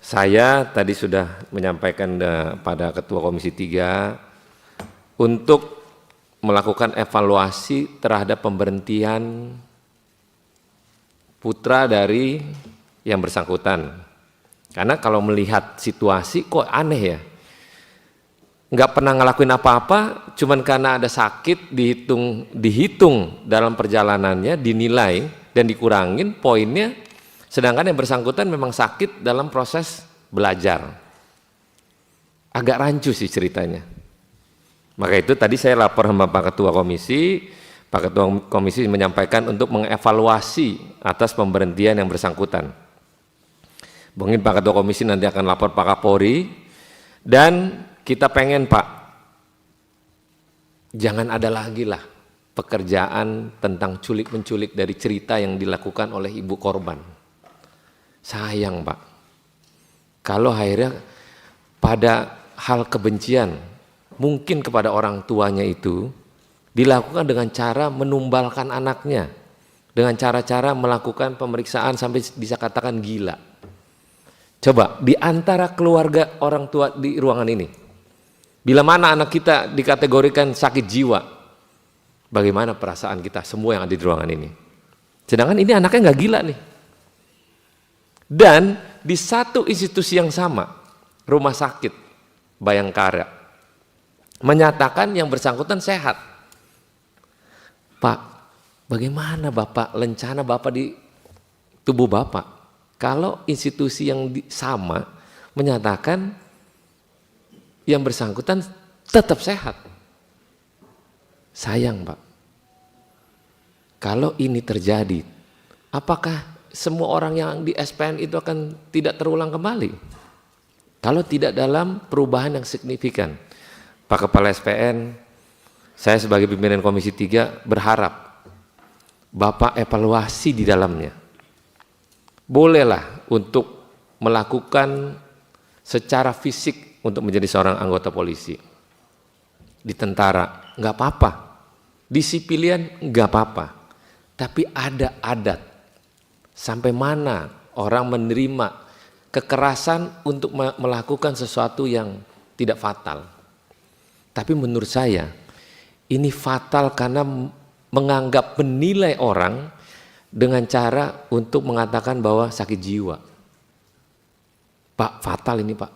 Saya tadi sudah menyampaikan pada Ketua Komisi 3 untuk melakukan evaluasi terhadap pemberhentian putra dari yang bersangkutan. Karena kalau melihat situasi kok aneh ya, nggak pernah ngelakuin apa-apa, cuman karena ada sakit dihitung dalam perjalanannya, dinilai dan dikurangin poinnya, sedangkan yang bersangkutan memang sakit dalam proses belajar. Agak rancu sih ceritanya. Maka itu tadi saya lapor sama Pak Ketua Komisi, Pak Ketua Komisi menyampaikan untuk mengevaluasi atas pemberhentian yang bersangkutan. Mungkin Pak Ketua Komisi nanti akan lapor Pak Kapolri, dan kita pengen Pak, jangan ada lagi lah pekerjaan tentang culik-menculik dari cerita yang dilakukan oleh ibu korban. Sayang Pak, kalau akhirnya pada hal kebencian, mungkin kepada orang tuanya itu, dilakukan dengan cara menumbalkan anaknya, dengan cara-cara melakukan pemeriksaan sampai bisa katakan gila. Coba di antara keluarga orang tua di ruangan ini, bila mana anak kita dikategorikan sakit jiwa, bagaimana perasaan kita semua yang ada di ruangan ini? Sedangkan ini anaknya nggak gila nih. Dan di satu institusi yang sama, rumah sakit Bayangkara, menyatakan yang bersangkutan sehat. Pak, bagaimana Bapak, lencana Bapak di tubuh Bapak? Kalau institusi yang sama menyatakan yang bersangkutan tetap sehat. Sayang Pak, kalau ini terjadi, apakah semua orang yang di SPN itu akan tidak terulang kembali? Kalau tidak dalam perubahan yang signifikan. Pak Kepala SPN, saya sebagai pimpinan Komisi 3 berharap Bapak evaluasi di dalamnya. Bolehlah untuk melakukan secara fisik untuk menjadi seorang anggota polisi. Di tentara nggak apa-apa, di sipilian nggak apa-apa, tapi ada adat sampai mana orang menerima kekerasan untuk melakukan sesuatu yang tidak fatal. Tapi menurut saya ini fatal karena menganggap menilai orang dengan cara untuk mengatakan bahwa sakit jiwa. Pak, fatal ini Pak.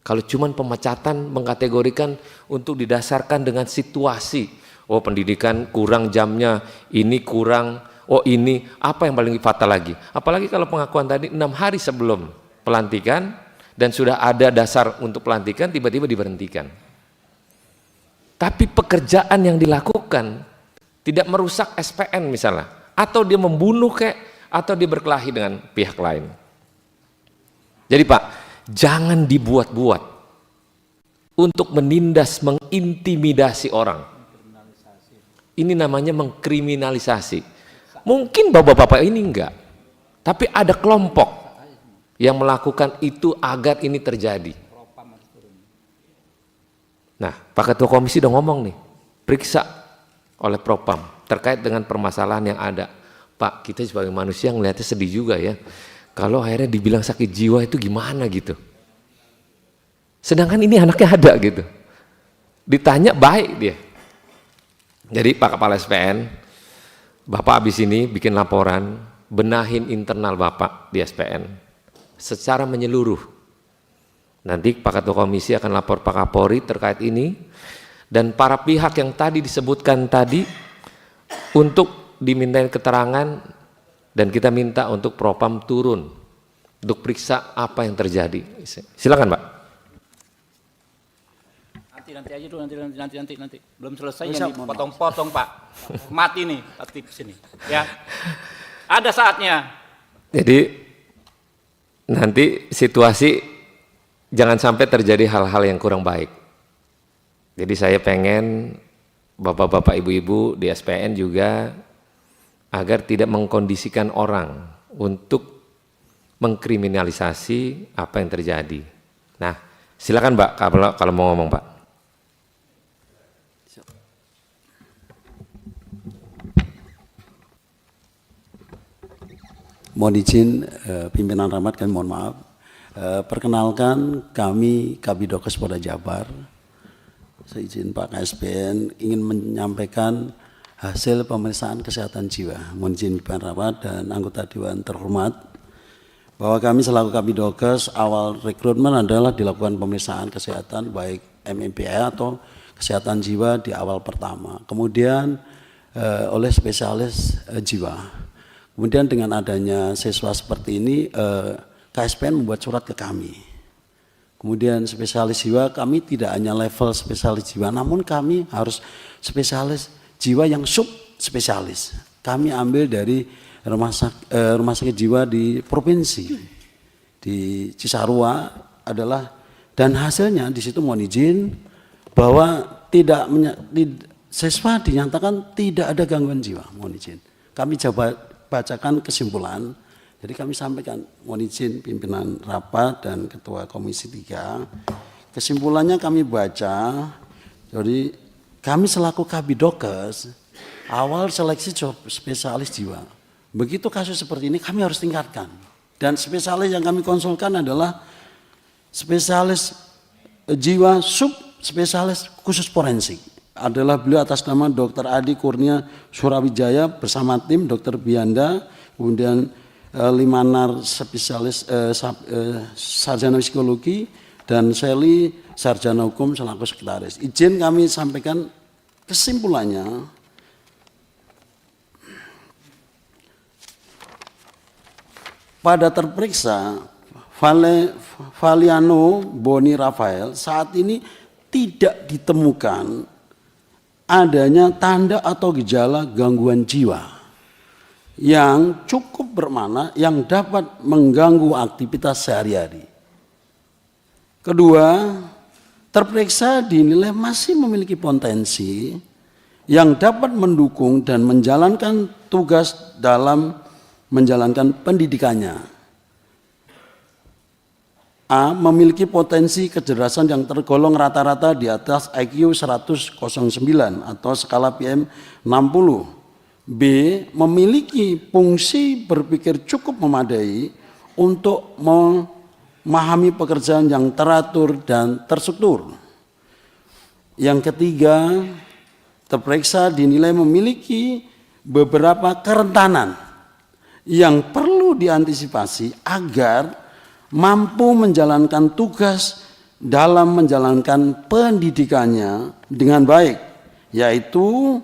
Kalau cuman pemecatan mengkategorikan untuk didasarkan dengan situasi, oh pendidikan kurang jamnya, ini kurang, oh ini, apa yang paling fatal lagi? Apalagi kalau pengakuan tadi 6 hari sebelum pelantikan dan sudah ada dasar untuk pelantikan, tiba-tiba diberhentikan. Tapi pekerjaan yang dilakukan tidak merusak SPN misalnya, atau dia membunuh atau dia berkelahi dengan pihak lain. Jadi Pak, jangan dibuat-buat untuk menindas, mengintimidasi orang. Ini namanya mengkriminalisasi. Mungkin bapak-bapak ini enggak, tapi ada kelompok yang melakukan itu agar ini terjadi. Nah, Pak Ketua Komisi udah ngomong nih, periksa oleh Propam terkait dengan permasalahan yang ada. Pak, kita sebagai manusia ngelihatnya sedih juga ya, kalau akhirnya dibilang sakit jiwa itu gimana gitu. Sedangkan ini anaknya ada gitu, ditanya baik dia. Jadi Pak Kepala SPN, Bapak habis ini bikin laporan, benahin internal Bapak di SPN secara menyeluruh. Nanti Pak Ketua Komisi akan lapor Pak Kapolri terkait ini, dan para pihak yang tadi disebutkan tadi untuk dimintain keterangan, dan kita minta untuk Propam turun untuk periksa apa yang terjadi. Silakan Pak. Nanti aja dulu, nanti belum selesai yang dipotong-potong Pak. Mati nih aktif sini ya. Ada saatnya. Jadi nanti situasi jangan sampai terjadi hal-hal yang kurang baik. Jadi saya pengen bapak-bapak ibu-ibu di SPN juga agar tidak mengkondisikan orang untuk mengkriminalisasi apa yang terjadi. Nah, silakan Pak kalau mau ngomong Pak. Mohon izin pimpinan Rahmat, kami mohon maaf. Perkenalkan, kami Kabidokes Polda Jabar, seizin Pak KSPN ingin menyampaikan hasil pemeriksaan kesehatan jiwa. Mohon izin Pak Rawat dan anggota Dewan terhormat, bahwa kami selaku Kabidokes awal rekrutmen adalah dilakukan pemeriksaan kesehatan baik MMPI atau kesehatan jiwa di awal pertama. Kemudian oleh spesialis jiwa. Kemudian dengan adanya siswa seperti ini, KSPN membuat surat ke kami. Kemudian spesialis jiwa, kami tidak hanya level spesialis jiwa, namun kami harus spesialis jiwa yang sub spesialis. Kami ambil dari rumah sakit jiwa di provinsi, di Cisarua adalah, dan hasilnya di situ mohon izin bahwa siswa dinyatakan tidak ada gangguan jiwa, mohon izin. Kami coba bacakan kesimpulan. Jadi kami sampaikan, mohon izin pimpinan rapat dan ketua komisi 3. Kesimpulannya kami baca, jadi kami selaku Kabidokes awal seleksi spesialis jiwa. Begitu kasus seperti ini kami harus tingkatkan. Dan spesialis yang kami konsulkan adalah spesialis jiwa sub spesialis khusus forensik. Adalah beliau atas nama Dr. Adi Kurnia Surawijaya bersama tim Dr. Bianda, kemudian Limanar spesialis sarjana psikologi, dan Sally sarjana hukum selaku sekretaris. Izin kami sampaikan kesimpulannya. Pada terperiksa Valiano Boni Rafael saat ini tidak ditemukan adanya tanda atau gejala gangguan jiwa yang cukup bermakna yang dapat mengganggu aktivitas sehari-hari. Kedua, terperiksa dinilai masih memiliki potensi yang dapat mendukung dan menjalankan tugas dalam menjalankan pendidikannya. A. Memiliki potensi kecerdasan yang tergolong rata-rata di atas IQ 109 atau skala PM 60. B. Memiliki fungsi berpikir cukup memadai untuk memahami pekerjaan yang teratur dan terstruktur. Yang ketiga, terperiksa dinilai memiliki beberapa kerentanan yang perlu diantisipasi agar mampu menjalankan tugas dalam menjalankan pendidikannya dengan baik, yaitu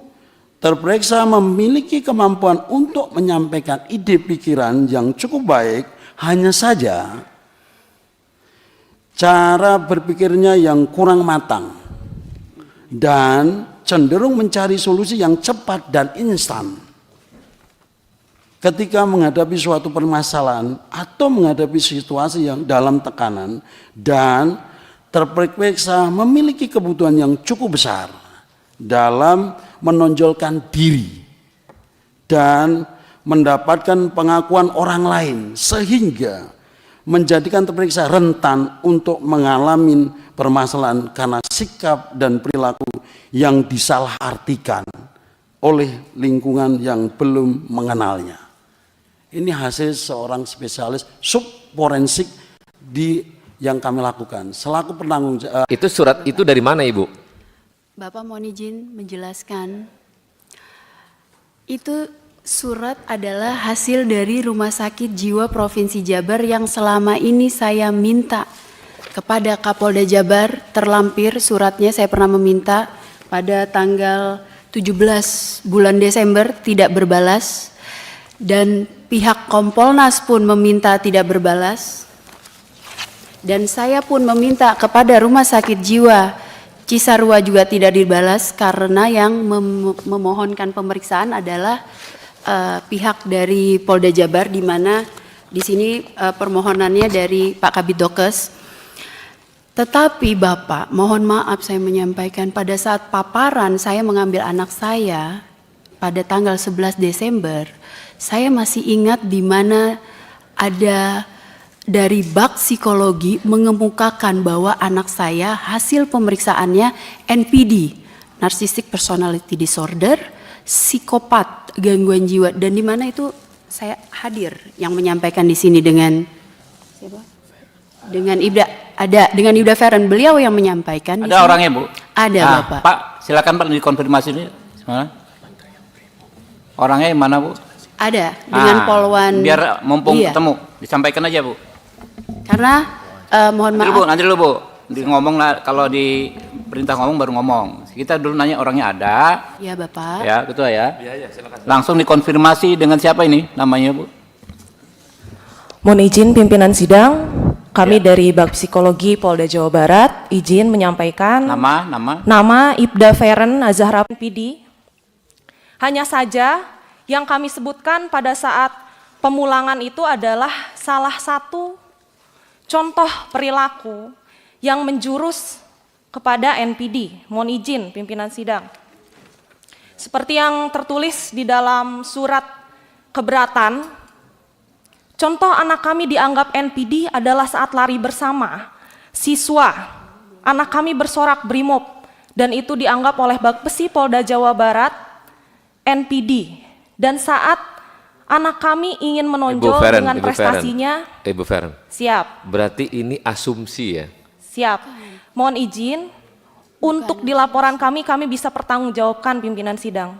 terperiksa memiliki kemampuan untuk menyampaikan ide pikiran yang cukup baik, hanya saja cara berpikirnya yang kurang matang dan cenderung mencari solusi yang cepat dan instan ketika menghadapi suatu permasalahan atau menghadapi situasi yang dalam tekanan, dan terperiksa memiliki kebutuhan yang cukup besar dalam menonjolkan diri dan mendapatkan pengakuan orang lain, sehingga menjadikan terperiksa rentan untuk mengalami permasalahan karena sikap dan perilaku yang disalahartikan oleh lingkungan yang belum mengenalnya. Ini hasil seorang spesialis sub forensik yang kami lakukan selaku penanggung jawab. Itu surat itu dari mana, Ibu? Bapak mohon izin menjelaskan. Itu surat adalah hasil dari Rumah Sakit Jiwa Provinsi Jabar yang selama ini saya minta kepada Kapolda Jabar. Terlampir suratnya, saya pernah meminta pada tanggal 17 bulan Desember tidak berbalas, dan pihak Kompolnas pun meminta tidak berbalas, dan saya pun meminta kepada Rumah Sakit Jiwa Cisarua juga tidak dibalas, karena yang memohonkan pemeriksaan adalah pihak dari Polda Jabar, di mana di sini permohonannya dari Pak Kabidokes. Tetapi Bapak, mohon maaf saya menyampaikan, pada saat paparan saya mengambil anak saya pada tanggal 11 Desember, saya masih ingat di mana ada dari bak psikologi mengemukakan bahwa anak saya hasil pemeriksaannya NPD, Narcissistic Personality Disorder, psikopat, gangguan jiwa, dan di mana itu saya hadir yang menyampaikan di sini dengan siapa? Dengan Ibda ada, dengan Ibda Feren, beliau yang menyampaikan. di Ada sini. orangnya, Bu? Ada, Ah, Bapak. Pak, silakan Pak dikonfirmasi ini. Mana? Orangnya yang mana, Bu? Ada dengan Ah, Polwan. Biar mumpung Iya. ketemu, disampaikan aja, Bu. Karena mohon Nanti maaf. dulu, Bu, nanti dulu, Bu. Ngomong lah, kalau di perintah ngomong baru ngomong. Kita dulu nanya orangnya ada, Ya Bapak. ya, Ketua ya. Langsung dikonfirmasi dengan siapa ini namanya, Bu? Mohon izin pimpinan sidang, kami dari Bak Psikologi Polda Jawa Barat izin menyampaikan nama Ibda Feren Azahra PD. Hanya saja yang kami sebutkan pada saat pemulangan itu adalah salah satu contoh perilaku yang menjurus kepada NPD. Mohon izin pimpinan sidang. Seperti yang tertulis di dalam surat keberatan, contoh anak kami dianggap NPD adalah saat lari bersama siswa. Anak kami bersorak brimob dan itu dianggap oleh Bakpesi Polda Jawa Barat NPD. Dan saat anak kami ingin menonjol dengan prestasinya, Ibu Feren, siap. berarti ini asumsi ya? Siap. Mohon izin, untuk di laporan kami bisa pertanggungjawabkan pimpinan sidang.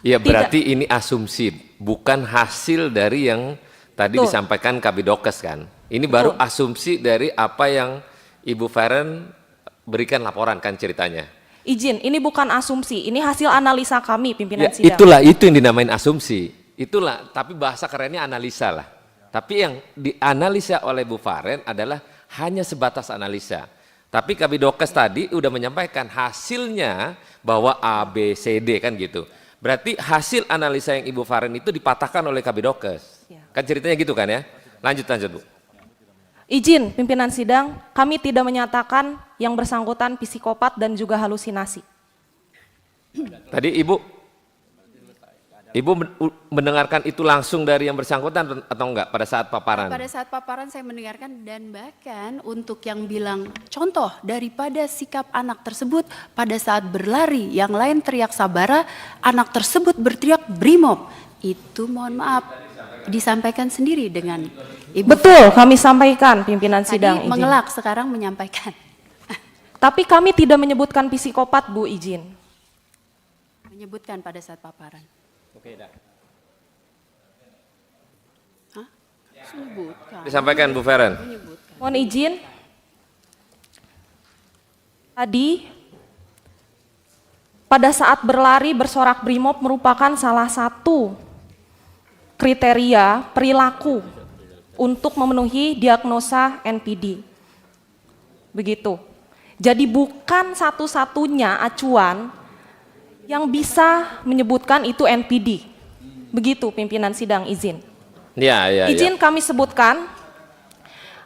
Ya Tidak. berarti ini asumsi, bukan hasil dari yang tadi Betul. disampaikan Kabidokes kan? Ini baru asumsi dari apa yang Ibu Feren berikan laporan kan ceritanya? Izin, ini bukan asumsi, ini hasil analisa kami Ya, pimpinan sidang. itulah itu yang dinamain asumsi. Itulah, tapi bahasa kerennya analisa lah. Tapi yang dianalisa oleh Bu Feren adalah hanya sebatas analisa. Tapi Kabidokes tadi udah menyampaikan hasilnya bahwa A, B, C, D kan gitu. Berarti hasil analisa yang Ibu Faren itu dipatahkan oleh Kabidokes. Ya. Kan ceritanya gitu kan ya? Lanjut Bu. Izin pimpinan sidang, kami tidak menyatakan yang bersangkutan psikopat dan juga halusinasi. Tadi Ibu mendengarkan itu langsung dari yang bersangkutan atau enggak pada saat paparan? Pada saat paparan saya mendengarkan, dan bahkan untuk yang bilang contoh daripada sikap anak tersebut pada saat berlari, yang lain teriak sabara, anak tersebut berteriak brimob. Itu mohon maaf disampaikan sendiri dengan Ibu. Betul, kami sampaikan pimpinan Tadi sidang. Izin. mengelak, sekarang menyampaikan. Tapi kami tidak menyebutkan psikopat, Bu, izin. Menyebutkan pada saat paparan. Oke, dah. Hah? Sebutkan. Disampaikan Bu Feren. Menyebutkan. Mohon izin. Tadi pada saat berlari bersorak brimob merupakan salah satu kriteria perilaku untuk memenuhi diagnosa NPD. Begitu. Jadi bukan satu-satunya acuan yang bisa menyebutkan itu NPD. Begitu pimpinan sidang, izin. Ya. Izin kami sebutkan,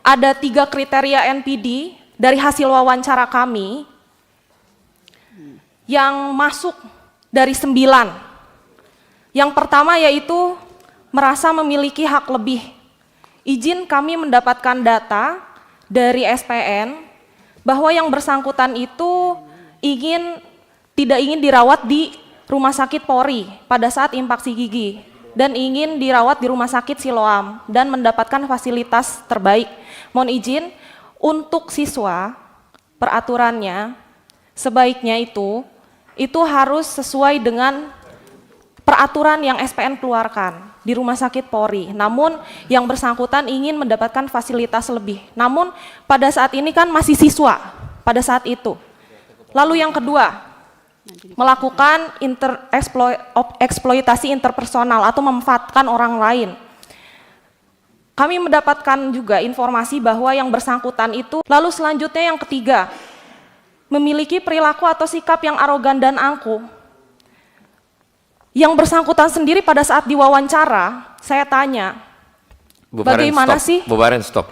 ada 3 kriteria NPD dari hasil wawancara kami yang masuk dari 9. Yang pertama yaitu merasa memiliki hak lebih. Izin kami mendapatkan data dari SPN bahwa yang bersangkutan itu tidak ingin dirawat di Rumah Sakit Polri pada saat infaksi gigi dan ingin dirawat di Rumah Sakit Siloam dan mendapatkan fasilitas terbaik. Mohon izin, untuk siswa peraturannya sebaiknya itu harus sesuai dengan peraturan yang SPN keluarkan di Rumah Sakit Polri. Namun yang bersangkutan ingin mendapatkan fasilitas lebih. Namun pada saat ini kan masih siswa pada saat itu. Lalu yang kedua, melakukan eksploitasi interpersonal atau memanfaatkan orang lain. Kami mendapatkan juga informasi bahwa yang bersangkutan itu, lalu selanjutnya yang ketiga, memiliki perilaku atau sikap yang arogan dan angkuh. Yang bersangkutan sendiri pada saat diwawancara, saya tanya, bagaimana sih? Bu Faren stop.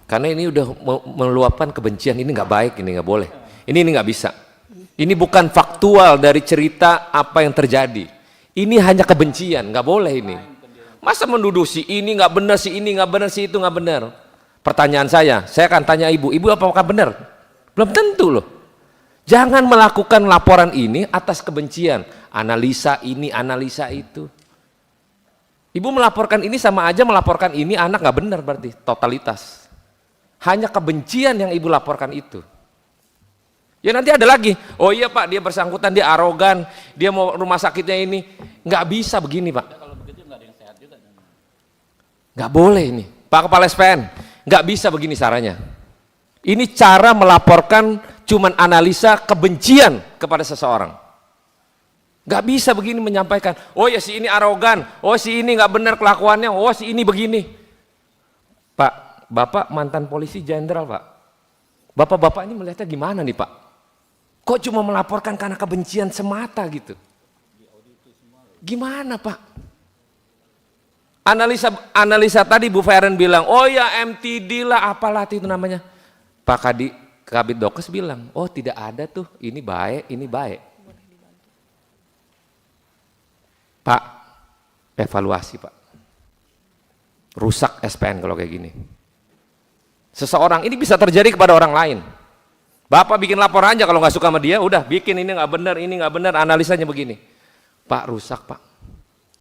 Karena ini udah meluapkan kebencian, ini nggak baik, ini nggak boleh. Ini nggak bisa. Ini bukan faktual dari cerita apa yang terjadi. Ini hanya kebencian, nggak boleh ini. Masa menuduh si ini nggak benar, si ini nggak benar, si itu nggak benar. Pertanyaan saya akan tanya ibu apakah benar? Belum tentu loh. Jangan melakukan laporan ini atas kebencian. Analisa ini, analisa itu. Ibu melaporkan ini sama aja melaporkan ini anak nggak benar berarti, totalitas. Hanya kebencian yang ibu laporkan itu. Ya nanti ada lagi, oh iya Pak, dia bersangkutan, dia arogan, dia mau rumah sakitnya ini. Nggak bisa begini Pak. Nggak boleh ini. Pak Kepala SPN, nggak bisa begini caranya. Ini cara melaporkan cuman analisa kebencian kepada seseorang. Nggak bisa begini menyampaikan, oh ya si ini arogan, oh si ini nggak benar kelakuannya, oh si ini begini. Pak, Bapak mantan polisi jenderal Pak. Bapak-bapak ini melihatnya gimana nih Pak? Kok cuma melaporkan karena kebencian semata gitu? Gimana Pak? Analisa tadi Bu Feren bilang, oh ya MTD lah apalah itu namanya. Pak Kabid Dokes bilang, oh tidak ada tuh, ini baik, ini baik. Pak, evaluasi Pak. Rusak SPN kalau kayak gini. Seseorang, ini bisa terjadi kepada orang lain. Bapak bikin laporan aja kalau nggak suka sama dia, udah bikin ini nggak benar, analisanya begini. Pak, rusak Pak.